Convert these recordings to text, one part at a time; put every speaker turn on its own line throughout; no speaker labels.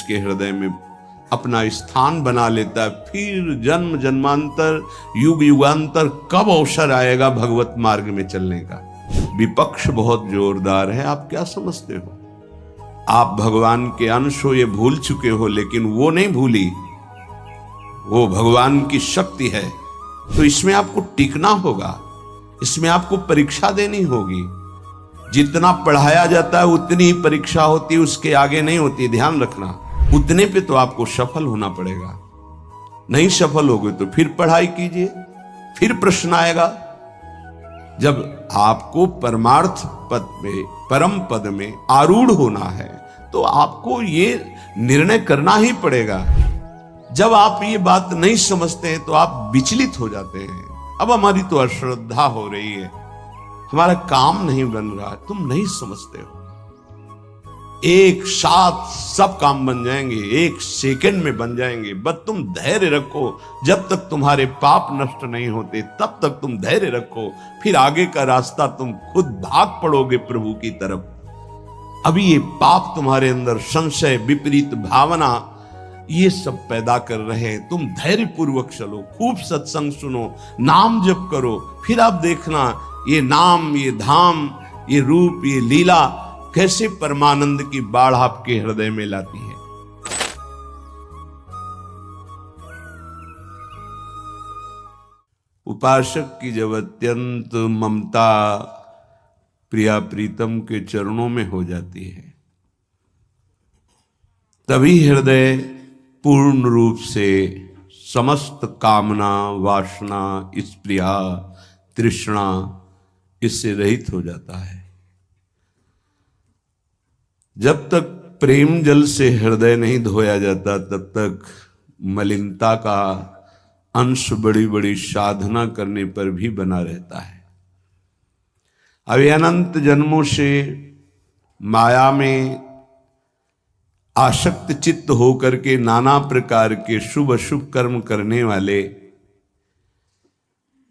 उसके हृदय में अपना स्थान बना लेता है। फिर जन्म जन्मांतर युग युगांतर कब अवसर आएगा भगवत मार्ग में चलने का। विपक्ष बहुत जोरदार है, आप क्या समझते हो? आप भगवान के अंश हो, ये भूल चुके हो, लेकिन वो नहीं भूली, वो भगवान की शक्ति है। तो इसमें आपको टिकना होगा, इसमें आपको परीक्षा देनी होगी। जितना पढ़ाया जाता है उतनी ही परीक्षा होती है, उसके आगे नहीं होती, ध्यान रखना। उतने पे तो आपको सफल होना पड़ेगा। नहीं सफल होगे तो फिर पढ़ाई कीजिए, फिर प्रश्न आएगा। जब आपको परमार्थ पद में, परम पद में आरूढ़ होना है तो आपको ये निर्णय करना ही पड़ेगा। जब आप ये बात नहीं समझते हैं तो आप विचलित हो जाते हैं। अब हमारी तो अश्रद्धा हो रही है, हमारा काम नहीं बन रहा, तुम नहीं समझते हो। एक साथ सब काम बन जाएंगे, एक सेकंड में बन जाएंगे, बस तुम धैर्य रखो। जब तक तुम्हारे पाप नष्ट नहीं होते तब तक तुम धैर्य रखो, फिर आगे का रास्ता तुम खुद भाग पड़ोगे प्रभु की तरफ। अभी ये पाप तुम्हारे अंदर संशय, विपरीत भावना, ये सब पैदा कर रहे हैं। तुम धैर्य पूर्वक चलो, खूब सत्संग सुनो, नाम जप करो, फिर आप देखना ये नाम, ये धाम, ये रूप, ये लीला कैसे परमानंद की बाढ़ आपके हृदय में लाती है। उपासक की जब अत्यंत ममता प्रिया प्रीतम के चरणों में हो जाती है, तभी हृदय पूर्ण रूप से समस्त कामना, वासना, स्पृहा, तृष्णा इससे रहित हो जाता है। जब तक प्रेम जल से हृदय नहीं धोया जाता तब तक मलिनता का अंश बड़ी बड़ी साधना करने पर भी बना रहता है। अभी अनंत जन्मों से माया में आसक्त चित्त होकर के नाना प्रकार के शुभ अशुभ कर्म करने वाले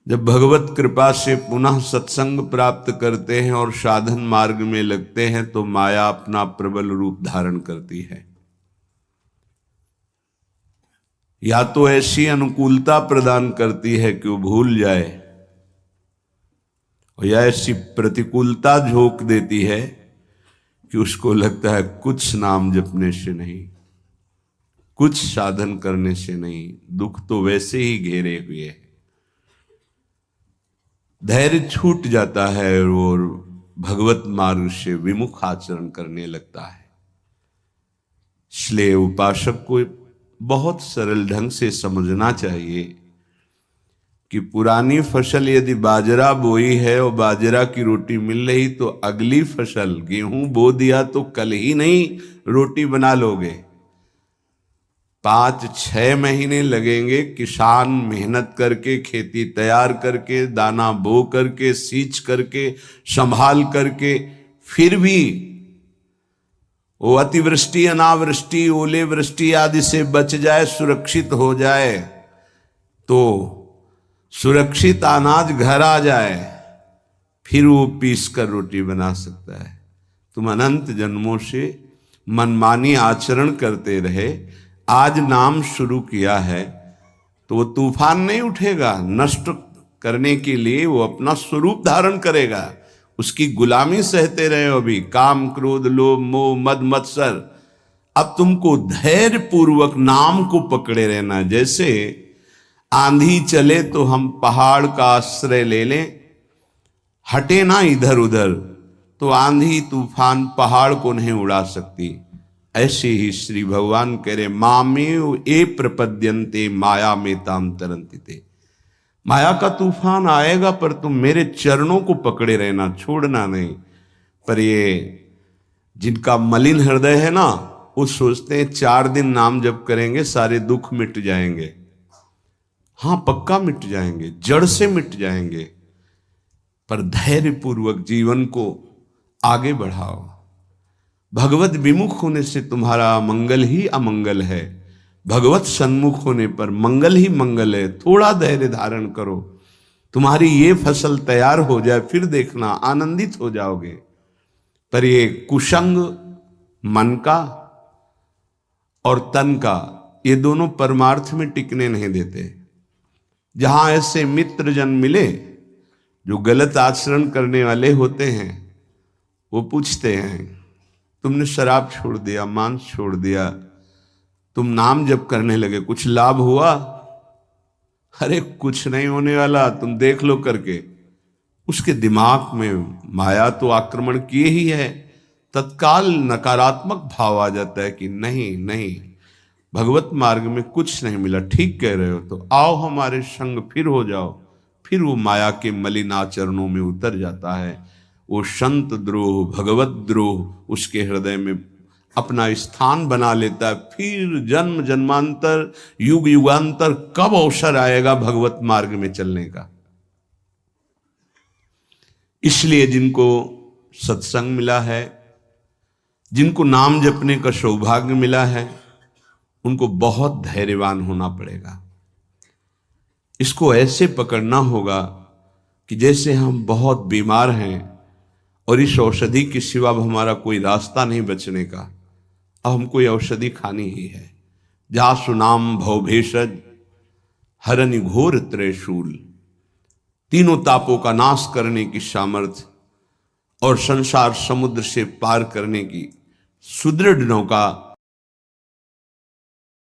जब भगवत कृपा से पुनः सत्संग प्राप्त करते हैं और साधन मार्ग में लगते हैं तो माया अपना प्रबल रूप धारण करती है। या तो ऐसी अनुकूलता प्रदान करती है कि वो भूल जाए, और या ऐसी प्रतिकूलता झोंक देती है कि उसको लगता है कुछ नाम जपने से नहीं, कुछ साधन करने से नहीं, दुख तो वैसे ही घेरे हुए है। धैर्य छूट जाता है और भगवत मार्ग से विमुख आचरण करने लगता है। इसलिए उपासक को बहुत सरल ढंग से समझना चाहिए कि पुरानी फसल यदि बाजरा बोई है और बाजरा की रोटी मिल रही तो अगली फसल गेहूं बो दिया तो कल ही नहीं रोटी बना लोगे। 5-6 महीने लगेंगे किसान मेहनत करके, खेती तैयार करके, दाना बो करके, सींच करके, संभाल करके, फिर भी वो अतिवृष्टि, अनावृष्टि, ओले वृष्टि आदि से बच जाए, सुरक्षित हो जाए, तो सुरक्षित अनाज घर आ जाए, फिर वो पीस कर रोटी बना सकता है। तुम अनंत जन्मों से मनमानी आचरण करते रहे, आज नाम शुरू किया है तो वो तूफान नहीं उठेगा, नष्ट करने के लिए वो अपना स्वरूप धारण करेगा। उसकी गुलामी सहते रहे हो अभी, काम, क्रोध, लोभ, मोह, मद, मत्सर। अब तुमको धैर्य पूर्वक नाम को पकड़े रहना। जैसे आंधी चले तो हम पहाड़ का आश्रय ले लें, हटे ना इधर उधर, तो आंधी तूफान पहाड़ को नहीं उड़ा सकती। ऐसे ही श्री भगवान कह रहे मामेव ए प्रपद्यन्ते माया में ताम तरंतिते। माया का तूफान आएगा पर तुम मेरे चरणों को पकड़े रहना, छोड़ना नहीं। पर ये जिनका मलिन हृदय है ना, वो सोचते हैं 4 दिन नाम जप करेंगे सारे दुख मिट जाएंगे। हाँ, पक्का मिट जाएंगे, जड़ से मिट जाएंगे, पर धैर्य पूर्वक जीवन को आगे बढ़ाओ। भगवत विमुख होने से तुम्हारा मंगल ही अमंगल है, भगवत सन्मुख होने पर मंगल ही मंगल है। थोड़ा धैर्य धारण करो, तुम्हारी ये फसल तैयार हो जाए, फिर देखना आनंदित हो जाओगे। पर ये कुसंग मन का और तन का, ये दोनों परमार्थ में टिकने नहीं देते। जहां ऐसे मित्र जन मिले जो गलत आचरण करने वाले होते हैं, वो पूछते हैं तुमने शराब छोड़ दिया, मांस छोड़ दिया, तुम नाम जप करने लगे, कुछ लाभ हुआ? अरे कुछ नहीं होने वाला, तुम देख लो करके। उसके दिमाग में माया तो आक्रमण किए ही है। तत्काल नकारात्मक भाव आ जाता है कि नहीं नहीं, भगवत मार्ग में कुछ नहीं मिला, ठीक कह रहे हो, तो आओ हमारे संग फिर हो जाओ। फिर वो माया के मलिन आचरणों में उतर जाता है। वो संत द्रोह, भगवत द्रोह उसके हृदय में अपना स्थान बना लेता है। फिर जन्म जन्मांतर, युग युगांतर कब अवसर आएगा भगवत मार्ग में चलने का। इसलिए जिनको सत्संग मिला है, जिनको नाम जपने का सौभाग्य मिला है, उनको बहुत धैर्यवान होना पड़ेगा। इसको ऐसे पकड़ना होगा कि जैसे हम बहुत बीमार हैं और इस औषधि के सिवा अब हमारा कोई रास्ता नहीं बचने का, अब हमको ये औषधि खानी ही है। जासु नाम भवभेषज हरनि घोर त्रयशूल, तीनों तापों का नाश करने की सामर्थ्य और संसार समुद्र से पार करने की सुदृढ़ नौका